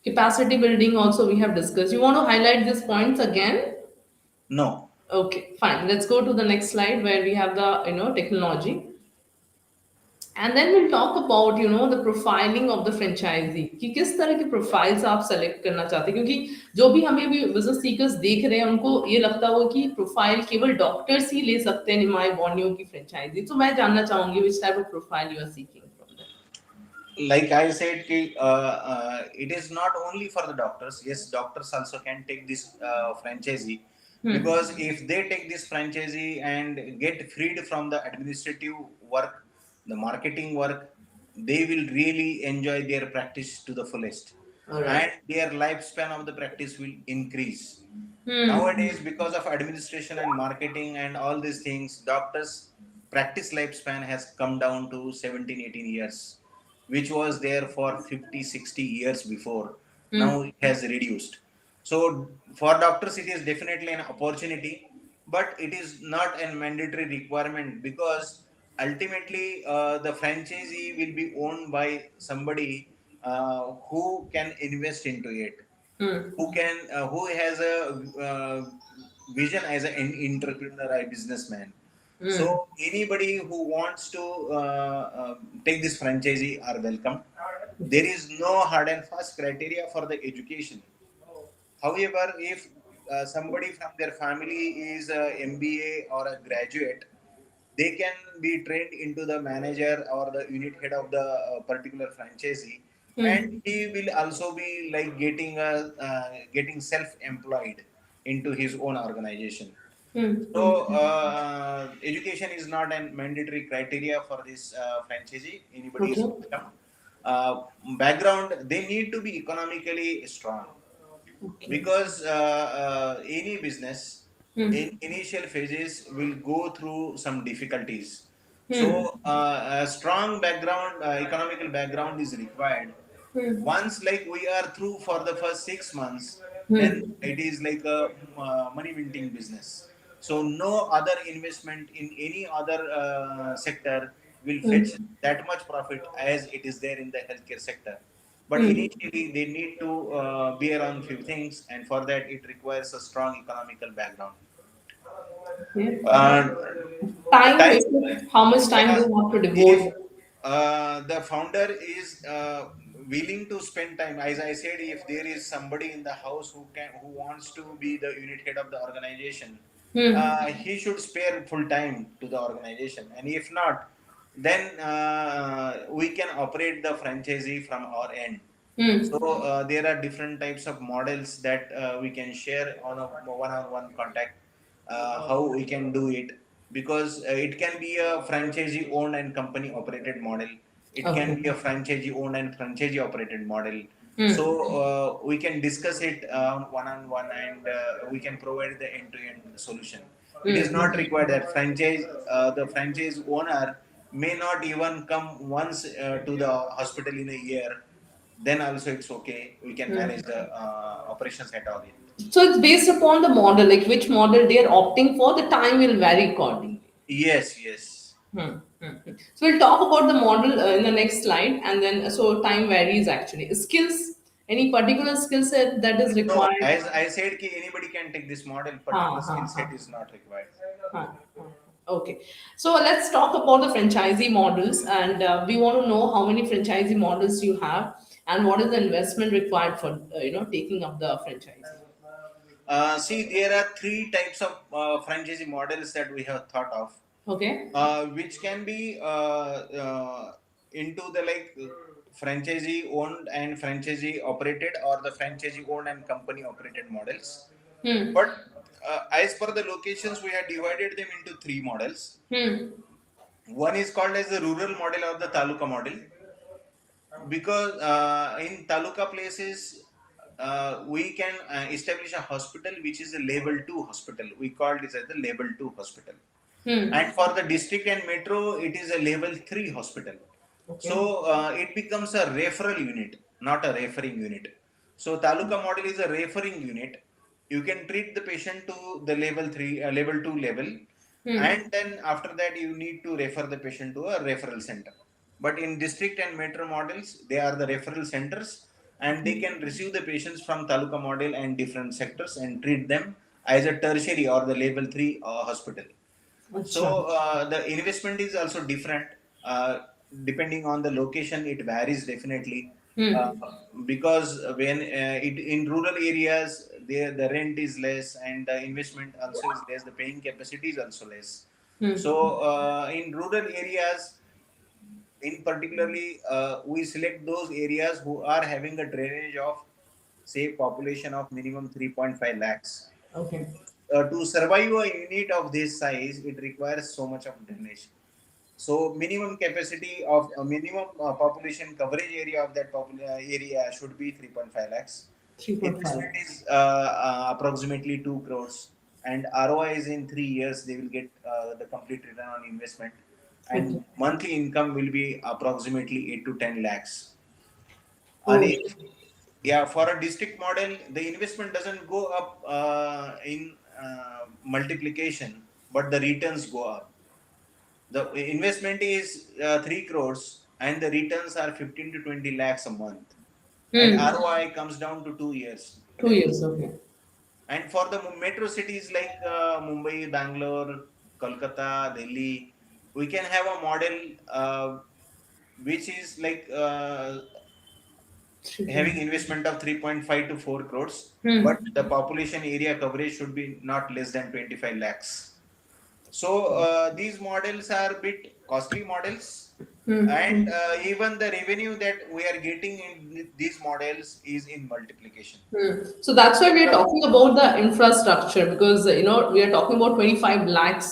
Speaker 1: capacity building also we have discussed. You want to highlight these points again?
Speaker 2: No.
Speaker 1: Okay, fine. Let's go to the next slide where we have the technology. And then will talk about the profiling of the franchisee कि किस तरह के profiles आप select करना चाहते हैं, क्योंकि जो भी हमें भी बिजनेस सीकर्स देख रहे हैं उनको ये लगता हो कि प्रोफाइल केवल डॉक्टर्स ही ले सकते हैं निमाई बॉर्नियो की फ्रेंचाइजी. तो मैं जानना चाहूंगी which type of profile you are seeking from
Speaker 2: Like I said, it is not only for the doctors. Yes, doctors also can take this franchisee,
Speaker 1: that.
Speaker 2: because if they take this franchisee and get freed from the administrative work, the marketing work, they will really enjoy their practice to the fullest, and
Speaker 1: Alright.
Speaker 2: their lifespan of the practice will increase.
Speaker 1: Hmm.
Speaker 2: Nowadays, because of administration and marketing and all these things, doctors' practice lifespan has come down to 17, 18 years, which was there for 50, 60 years before.
Speaker 1: Hmm.
Speaker 2: Now it has reduced. So for doctors, it is definitely an opportunity, but it is not a mandatory requirement, because ultimately the franchisee will be owned by somebody who can invest into it,
Speaker 1: Hmm.
Speaker 2: who has a vision as an entrepreneur, a businessman. So
Speaker 1: Hmm.
Speaker 2: anybody who wants to take this franchisee are welcome. There is no hard and fast criteria for the education. However, if somebody from their family is a MBA or a graduate, they can be trained into the manager or the unit head of the particular franchisee, and
Speaker 1: Hmm.
Speaker 2: he will also be like getting self-employed into his own organization.
Speaker 1: Hmm.
Speaker 2: So
Speaker 1: Hmm.
Speaker 2: education is not a mandatory criteria for this franchisee. Anybody is
Speaker 1: Okay.
Speaker 2: welcome. uh, Background, they need to be economically strong,
Speaker 1: Okay.
Speaker 2: because any business in
Speaker 1: Hmm.
Speaker 2: initial phases will go through some difficulties.
Speaker 1: Hmm.
Speaker 2: So a strong background, economical background is required.
Speaker 1: Hmm.
Speaker 2: Once like we are through for the first 6 months, then
Speaker 1: Hmm.
Speaker 2: it is like a money minting business. So no other investment in any other sector will
Speaker 1: Hmm.
Speaker 2: fetch that much profit as it is there in the healthcare sector. But
Speaker 1: Hmm.
Speaker 2: initially, they need to be around few things, and for that, it requires a strong economical background.
Speaker 1: Yeah.
Speaker 2: Uh,
Speaker 1: Time,
Speaker 2: Time,
Speaker 1: how much time
Speaker 2: yeah,
Speaker 1: do you have to
Speaker 2: if
Speaker 1: devote?
Speaker 2: The founder is willing to spend time. As I said, if there is somebody in the house who wants to be the unit head of the organization,
Speaker 1: Hmm.
Speaker 2: he should spare full time to the organization. And if not, then we can operate the franchisee from our end. So
Speaker 1: Hmm.
Speaker 2: there are different types of models that we can share on a one-on-one contact. How we can do it, because it can be a franchisee owned and company operated model. It can
Speaker 1: Okay.
Speaker 2: be a franchisee owned and franchisee operated model. So
Speaker 1: Hmm.
Speaker 2: we can discuss it one-on-one, and we can provide the end-to-end solution. It is
Speaker 1: Hmm.
Speaker 2: not required that the franchise owner may not even come once to the hospital in a year. Then also it's okay. We can
Speaker 1: Hmm.
Speaker 2: manage the operations at our end.
Speaker 1: So it's based upon the model, like which model they are opting for, the time will vary accordingly.
Speaker 2: Yes, yes.
Speaker 1: Hmm. Hmm. Hmm. So we'll talk about the model in the next slide, and then so time varies actually. Skills, any particular skill set that is
Speaker 2: No,
Speaker 1: required?
Speaker 2: as I said, ki anybody can take this model.
Speaker 1: Ha,
Speaker 2: Particular
Speaker 1: ha,
Speaker 2: skill
Speaker 1: ha,
Speaker 2: set is not required.
Speaker 1: ha, ha. Okay, so let's talk about the franchisee models, and we want to know how many franchisee models you have, and what is the investment required for taking up the franchisee.
Speaker 2: See, there are three types of franchisee models that we have thought of,
Speaker 1: Okay.
Speaker 2: which can be into the like franchisee owned and franchisee operated, or the franchisee owned and company operated models.
Speaker 1: Hmm.
Speaker 2: But as per the locations, we have divided them into three models.
Speaker 1: Hmm.
Speaker 2: One is called as the rural model or the taluka model, because in taluka places we can establish a hospital which is a level 2 hospital. We call this as the level 2 hospital.
Speaker 1: Hmm.
Speaker 2: And for the district and metro, it is a level 3 hospital. So
Speaker 1: Okay.
Speaker 2: it becomes a referral unit, not a referring unit. So taluka model is a referring unit. You can treat the patient to the level 3 level 2 level,
Speaker 1: Hmm.
Speaker 2: and then after that you need to refer the patient to a referral center. But in district and metro models, they are the referral centers, and they can receive the patients from taluka model and different sectors and treat them as a tertiary or the level 3 hospital. So
Speaker 1: Acha.
Speaker 2: the investment is also different. Depending on the location, it varies definitely. Uh,
Speaker 1: Hmm.
Speaker 2: because when in rural areas, the rent is less and the investment also is less. The paying capacity is also less. So
Speaker 1: Hmm.
Speaker 2: in rural areas, in particularly, we select those areas who are having a drainage of, say, population of minimum 3.5 lakhs.
Speaker 1: Okay.
Speaker 2: To survive a unit of this size, it requires so much of drainage. So minimum capacity of minimum population coverage area of that area should be 3.5 lakhs.
Speaker 1: 3.5.
Speaker 2: Investment is approximately 2 crores, and ROI is in 3 years. They will get the complete return on investment,
Speaker 1: Okay.
Speaker 2: and monthly income will be approximately 8 to 10 lakhs. And
Speaker 1: Oh.
Speaker 2: if, yeah, for a district model, the investment doesn't go up in multiplication, but the returns go up. The investment is 3 crores, and the returns are 15 to 20 lakhs a month. And
Speaker 1: Hmm.
Speaker 2: ROI comes down to 2 years.
Speaker 1: 2 years. Okay.
Speaker 2: And for the metro cities like Mumbai, Bangalore, Kolkata, Delhi, we can have a model which is like
Speaker 1: Three
Speaker 2: having
Speaker 1: point.
Speaker 2: investment of 3.5 to 4 crores, but
Speaker 1: Hmm.
Speaker 2: the population area coverage should be not less than 25 lakhs. So these models are bit costly models,
Speaker 1: Hmm.
Speaker 2: and
Speaker 1: Hmm.
Speaker 2: even the revenue that we are getting in these models is in multiplication.
Speaker 1: Hmm. So that's why we are talking about the infrastructure, because we are talking about 25 lakhs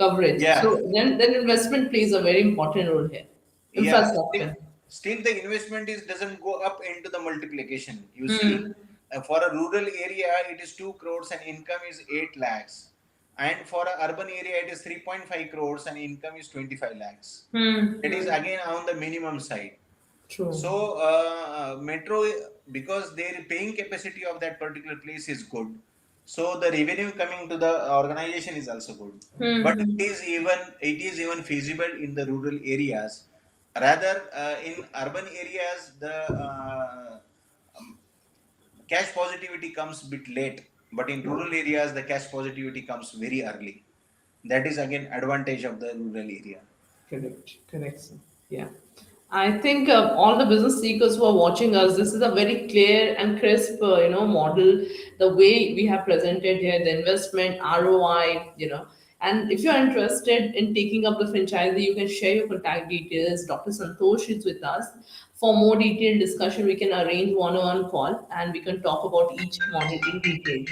Speaker 1: coverage.
Speaker 2: Yeah,
Speaker 1: So then investment plays a very important role here.
Speaker 2: yeah.
Speaker 1: Infrastructure.
Speaker 2: Still the investment is doesn't go up into the multiplication. You see,
Speaker 1: Hmm.
Speaker 2: for a rural area, it is 2 crores and income is 8 lakhs. And for an urban area, it is 3.5 crores and income is 25 lakhs.
Speaker 1: Hmm.
Speaker 2: That is
Speaker 1: Hmm.
Speaker 2: again on the minimum side.
Speaker 1: True.
Speaker 2: So metro, because their paying capacity of that particular place is good, so the revenue coming to the organization is also good.
Speaker 1: Hmm.
Speaker 2: But
Speaker 1: Hmm.
Speaker 2: it is even feasible in the rural areas. Rather, in urban areas, the um, cash positivity comes bit late. But in rural areas, the cash positivity comes very early. That is again advantage of the rural area.
Speaker 1: Correct. Correct, sir. Yeah. I think all the business seekers who are watching us, this is a very clear and crisp, model. The way we have presented here, the investment, ROI, And if you're interested in taking up the franchisee, you can share your contact details. Dr. Santosh is with us. For more detailed discussion, we can arrange one-on-one call and we can talk about each model in detail.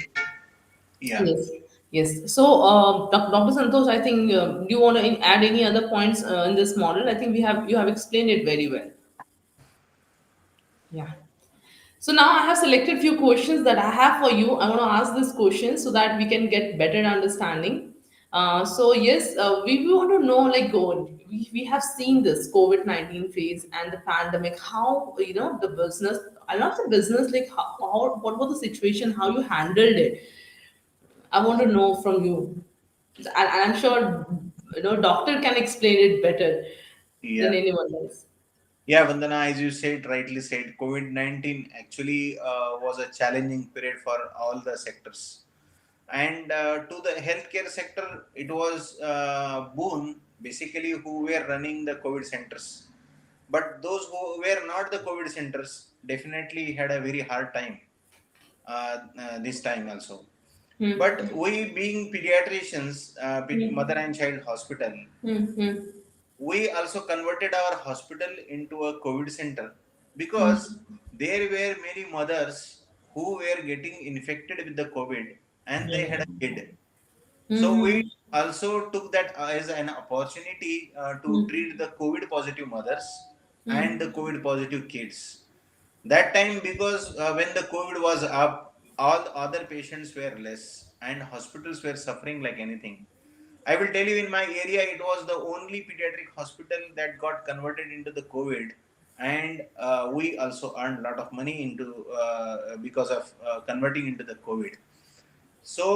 Speaker 2: Yeah.
Speaker 1: Yes, yes. So, Dr. Santosh, I think do you want to add any other points in this model? I think we have you have explained it very well. Yeah. So now I have selected few questions that I have for you. I want to ask this question so that we can get better understanding. So yes, we want to know like we have seen this COVID-19 phase and the pandemic. How the business, I not the business like how what was the situation? How you handled it? I want to know from you. And I'm sure doctor can explain it better than
Speaker 2: Yeah.
Speaker 1: anyone else.
Speaker 2: Yeah, Vandana, as you said, rightly said, COVID-19 actually was a challenging period for all the sectors. And to the healthcare sector, it was boon, basically, who were running the COVID centers. But those who were not the COVID centers definitely had a very hard time this time also.
Speaker 1: Hmm.
Speaker 2: But we being pediatricians,
Speaker 1: Hmm.
Speaker 2: mother and child hospital,
Speaker 1: Hmm. Hmm.
Speaker 2: we also converted our hospital into a COVID center because
Speaker 1: Hmm.
Speaker 2: there were many mothers who were getting infected with the COVID and they had a kid. So we
Speaker 1: Hmm.
Speaker 2: also took that as an opportunity to
Speaker 1: Hmm.
Speaker 2: treat the COVID positive mothers and the
Speaker 1: Hmm.
Speaker 2: COVID positive kids. That time, because when the COVID was up, all other patients were less and hospitals were suffering like anything. I will tell you, in my area, it was the only pediatric hospital that got converted into the COVID, and we also earned a lot of money into because of converting into the COVID. So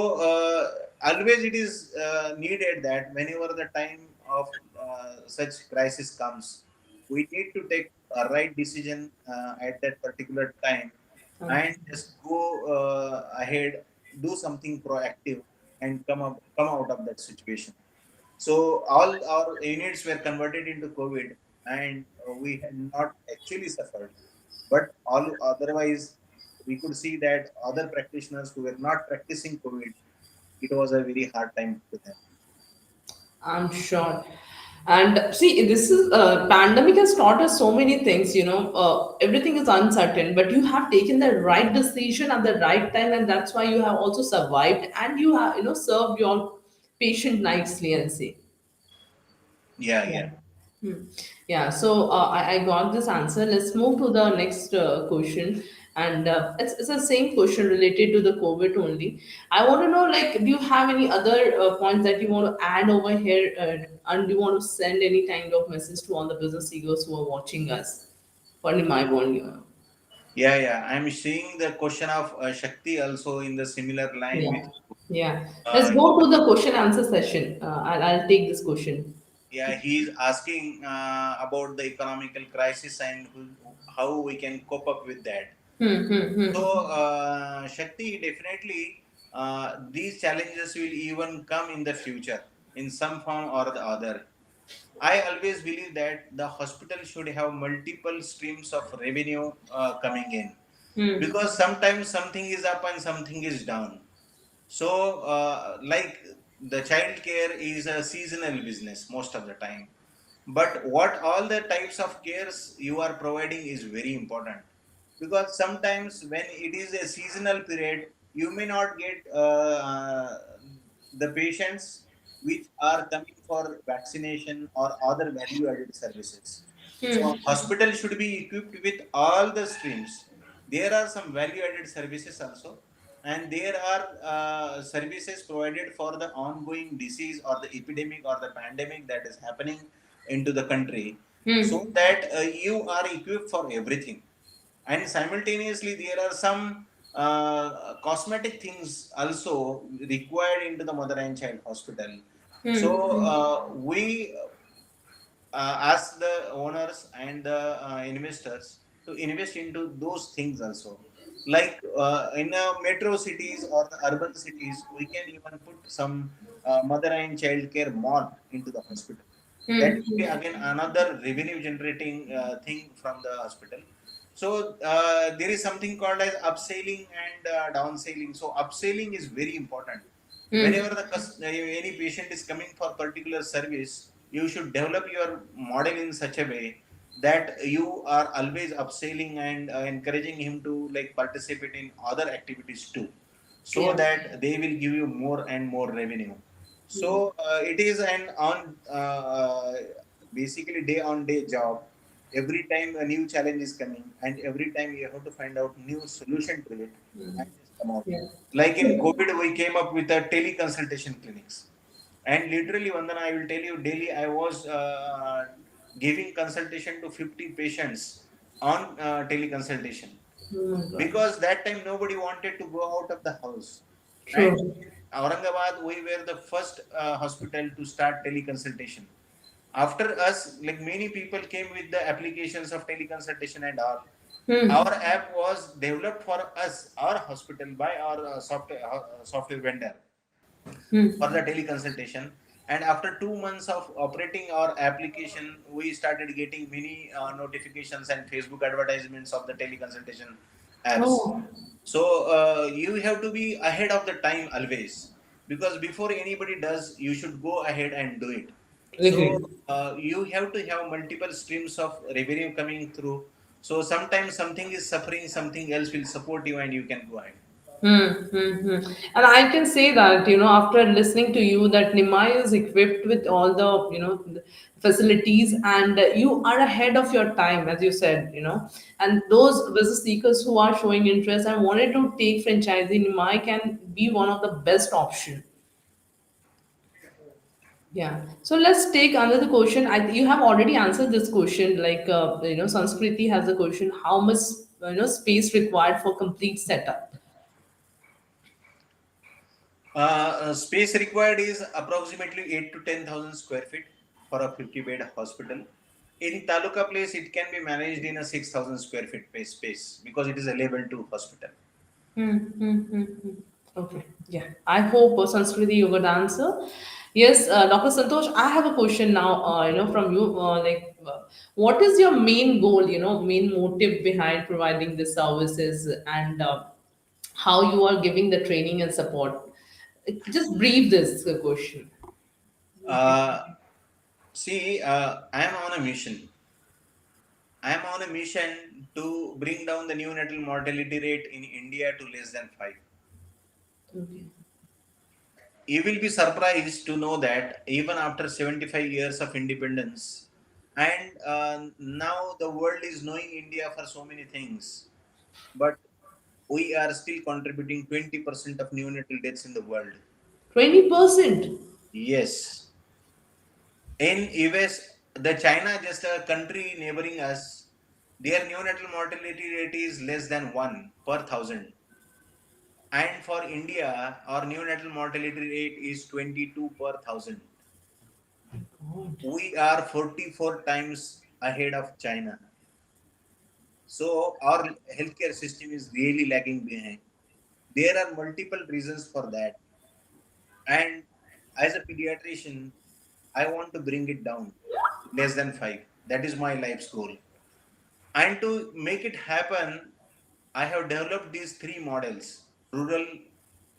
Speaker 2: always it is needed that whenever the time of such crisis comes, we need to take a right decision at that particular time and just go ahead, do something proactive, and come out of that situation. So all our units were converted into COVID, and we had not actually suffered. But all otherwise, we could see that other practitioners who were not practicing COVID, it was a very hard time to them.
Speaker 1: I'm sure. And see, this is pandemic has taught us so many things. Everything is uncertain, but you have taken the right decision at the right time, and that's why you have also survived and you have served your patient nicely and say.
Speaker 2: Yeah,
Speaker 1: Yeah.
Speaker 2: yeah,
Speaker 1: Hmm. Yeah, so I got this answer. Let's move to the next question. And it's the same question related to the COVID only. I want to know, like, do you have any other points that you want to add over here? And do you want to send any kind of message to all the business CEOs who are watching us? For my one year.
Speaker 2: yeah, yeah. I'm seeing the question of Shakti also in the similar line
Speaker 1: Yeah.
Speaker 2: with you.
Speaker 1: Yeah. Let's go to the question answer session. I'll take this question.
Speaker 2: Yeah, he's asking about the economical crisis and how we can cope up with that.
Speaker 1: Hmm, hmm,
Speaker 2: So,
Speaker 1: hmm.
Speaker 2: Shakti, definitely these challenges will even come in the future in some form or the other. I always believe that the hospital should have multiple streams of revenue coming in
Speaker 1: Hmm.
Speaker 2: because sometimes something is up and something is down. So, like the childcare is a seasonal business most of the time. But what all the types of cares you are providing is very important because sometimes when it is a seasonal period, you may not get the patients which are coming for vaccination or other value added services. So,
Speaker 1: Hmm.
Speaker 2: hospital should be equipped with all the streams. There are some value added services also, and there are services provided for the ongoing disease or the epidemic or the pandemic that is happening into the country, so
Speaker 1: Hmm.
Speaker 2: that you are equipped for everything. And simultaneously there are some cosmetic things also required into the mother and child hospital. So
Speaker 1: Hmm. Hmm.
Speaker 2: we ask the owners and the investors to invest into those things also, like in metro cities or the urban cities we can even put some mother and child care mall into the hospital. That
Speaker 1: Hmm.
Speaker 2: will be again another revenue generating thing from the hospital. So there is something called as upselling and downselling. So upselling is very important.
Speaker 1: Hmm.
Speaker 2: Whenever any patient is coming for particular service, you should develop your model in such a way that you are always upselling and encouraging him to like participate in other activities too, so
Speaker 1: Yeah.
Speaker 2: that they will give you more and more revenue. So it is an on basically day on day job. Every time a new challenge is coming, and every time you have to find out new solution to it and just come out.
Speaker 1: Yeah.
Speaker 2: Like in COVID, we came up with a teleconsultation clinics, and literally, Vandana, I will tell you, daily I was giving consultation to 50 patients on teleconsultation,
Speaker 1: Oh my God.
Speaker 2: because that time nobody wanted to go out of the house. And
Speaker 1: True.
Speaker 2: in Aurangabad, we were the first hospital to start teleconsultation. After us, like many people came with the applications of teleconsultation and all.
Speaker 1: Hmm.
Speaker 2: Our app was developed for us, our hospital, by our software vendor for
Speaker 1: Hmm.
Speaker 2: the teleconsultation. And after 2 months of operating our application, we started getting many notifications and Facebook advertisements of the teleconsultation apps.
Speaker 1: Oh,
Speaker 2: So you have to be ahead of the time always, because before anybody does, you should go ahead and do it. So
Speaker 1: agree.
Speaker 2: you have to have multiple streams of revenue coming through. So sometimes something is suffering, something else will support you, and you can go ahead.
Speaker 1: Hmm, hmm, hmm. And I can say that, after listening to you, that Nimai is equipped with all the, the facilities, and you are ahead of your time, as you said, and those business seekers who are showing interest and wanted to take franchising, Nimai can be one of the best option. Yeah. So let's take another question. You have already answered this question. Like, Sanskriti has a question: how much, space required for complete setup?
Speaker 2: Space required is approximately 8 to 10,000 square feet for a 50 bed hospital. In Taluka place, it can be managed in a 6,000 square feet space, because it is a level 2 hospital.
Speaker 1: Hmm, hmm, hmm, hmm. Okay, yeah. I hope Sanskriti you got answer. Yes, Dr. Santosh, I have a question now. From you, what is your main goal? Main motive behind providing the services, and how you are giving the training and support. Just brief this question.
Speaker 2: Uh, See, I am on a mission. I am on a mission to bring down the neonatal mortality rate in India to less than 5.
Speaker 1: Okay.
Speaker 2: You will be surprised to know that even after 75 years of independence, and now the world is knowing India for so many things, but we are still contributing 20% of neonatal deaths in the world.
Speaker 1: 20%.
Speaker 2: Yes. In US, the China, just a country neighboring us, their neonatal mortality rate is less than 1 per thousand. And for India, our neonatal mortality rate is 22 per thousand.
Speaker 1: God.
Speaker 2: We are 44 times ahead of China. So our healthcare system is really lagging behind. There are multiple reasons for that. And as a pediatrician, I want to bring it down less than 5. That is my life's goal. And to make it happen, I have developed these three models: rural,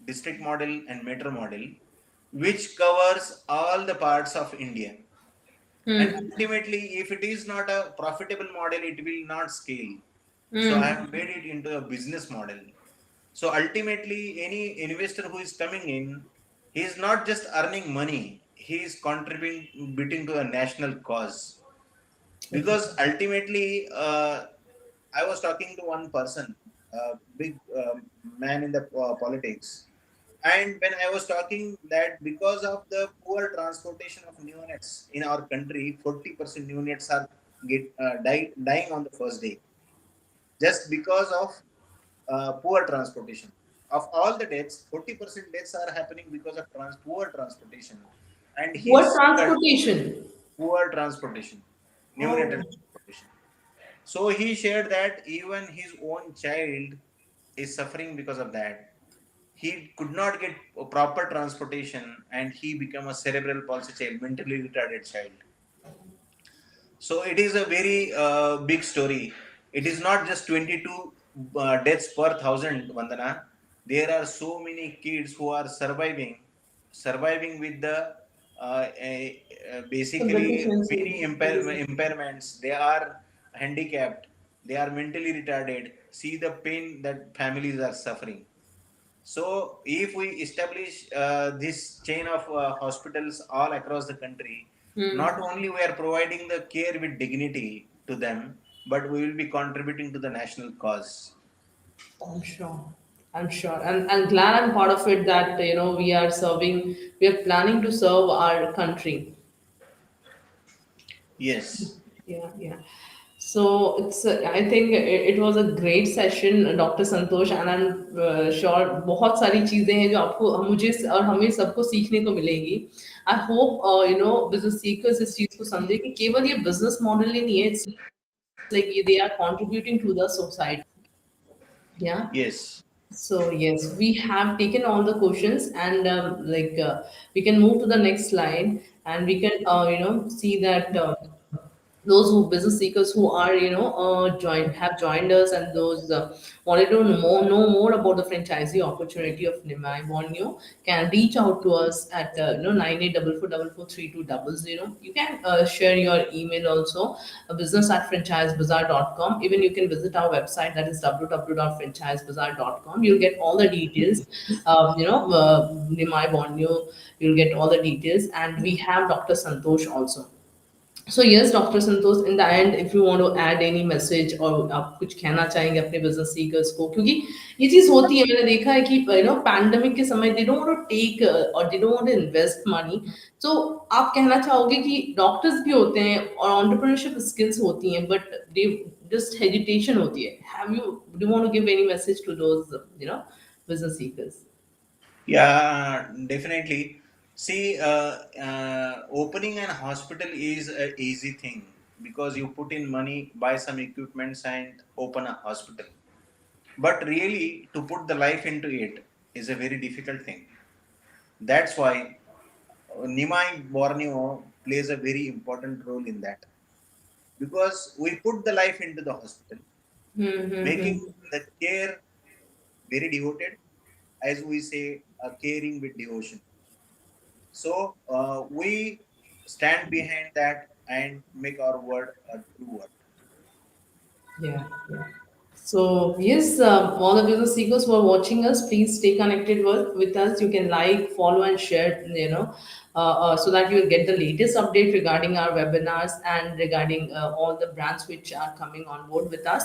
Speaker 2: district model, and metro model, which covers all the parts of India. And
Speaker 1: Hmm.
Speaker 2: ultimately, if it is not a profitable model, it will not scale. So I
Speaker 1: Hmm.
Speaker 2: have made it into a business model. So ultimately, any investor who is coming in, he is not just earning money, he is contributing to a national cause.
Speaker 1: Okay.
Speaker 2: Because ultimately, I was talking to one person, a big man in the politics, and when I was talking that because of the poor transportation of neonates in our country, 40% neonates are dying on the first day, just because of poor transportation. Of all the deaths, 40% deaths are happening because of poor transportation. And he
Speaker 1: What
Speaker 2: shared
Speaker 1: transportation?
Speaker 2: poor transportation, neonatal
Speaker 1: Oh.
Speaker 2: transportation. So he shared that even his own child is suffering because of that. He could not get a proper transportation, and he became a cerebral palsy child, mentally retarded child. So it is a very big story. It is not just 22 deaths per thousand, Vandana. There are so many kids who are surviving with the
Speaker 1: Some
Speaker 2: basically many
Speaker 1: deficiencies.
Speaker 2: impairments. They are handicapped, they are mentally retarded. See the pain that families are suffering. So, if we establish this chain of hospitals all across the country, not
Speaker 1: Hmm.
Speaker 2: only we are providing the care with dignity to them, but we will be contributing to the national cause.
Speaker 1: I'm sure. I'm sure. And I'm glad I'm part of it that, we are planning to serve our country.
Speaker 2: Yes,
Speaker 1: Yeah, yeah. So I think it was a great session, Dr. Santosh, and I'm sure बहुत सारी चीजें हैं जो आपको मुझे और हमें सबको सीखने को मिलेंगी. I hope business seekers इस चीज को समझे कि केवल ये business model ही नहीं है. It's like they are contributing to the society. Yeah.
Speaker 2: yes.
Speaker 1: So yes, we have taken all the questions, and we can move to the next slide, and we can see that those who business seekers who are joined us, and those wanted to know more about the franchisee opportunity of Nimai Borneo can reach out to us at 9844443200. You can share your email also, business@franchisebazaar.com. Even you can visit our website, that is www.franchisebazaar.com. You'll get all the details. Nimai Borneo, you'll get all the details, and we have Dr. Santosh also. So yes, Dr. Santosh, in the end, if you want to add any message और आप कुछ कहना चाहेंगे अपने business seekers को, क्योंकि ये चीज होती है, मैंने देखा है कि pandemic के समय they don't want to take or they don't want to invest money. So आप कहना चाहोगे कि doctors भी होते हैं और entrepreneurship skills होती हैं, but they just hesitation होती है. Do you want to give any message to those business seekers?
Speaker 2: Yeah, definitely. See, opening an hospital is a easy thing because you put in money, buy some equipments, and open a hospital. But really, to put the life into it is a very difficult thing. That's why Nimai Borneo plays a very important role in that because we put the life into the hospital, making
Speaker 1: Mm-hmm.
Speaker 2: the care very devoted, as we say, caring with devotion. So we stand behind that and make our word a true word.
Speaker 1: Yeah, yeah. So yes, all the business seekers who are watching us, please stay connected with us. You can like, follow, and share. So that you will get the latest update regarding our webinars and regarding all the brands which are coming on board with us.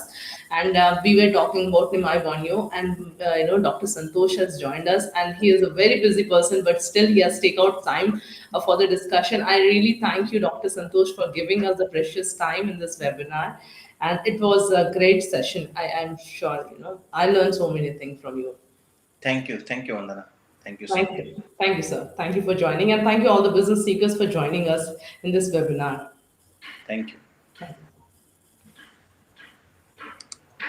Speaker 1: And we were talking about Nimai Vanyo, and Dr. Santosh has joined us, and he is a very busy person, but still he has take out time for the discussion. I really thank you, Dr. Santosh, for giving us the precious time in this webinar, and it was a great session. I am sure I learned so many things from you.
Speaker 2: Thank you, Vandana. Thank you so
Speaker 1: Thank
Speaker 2: much.
Speaker 1: you. Thank you, sir. Thank you for joining, and thank you all the business seekers for joining us in this webinar.
Speaker 2: Thank you.
Speaker 1: Thank you.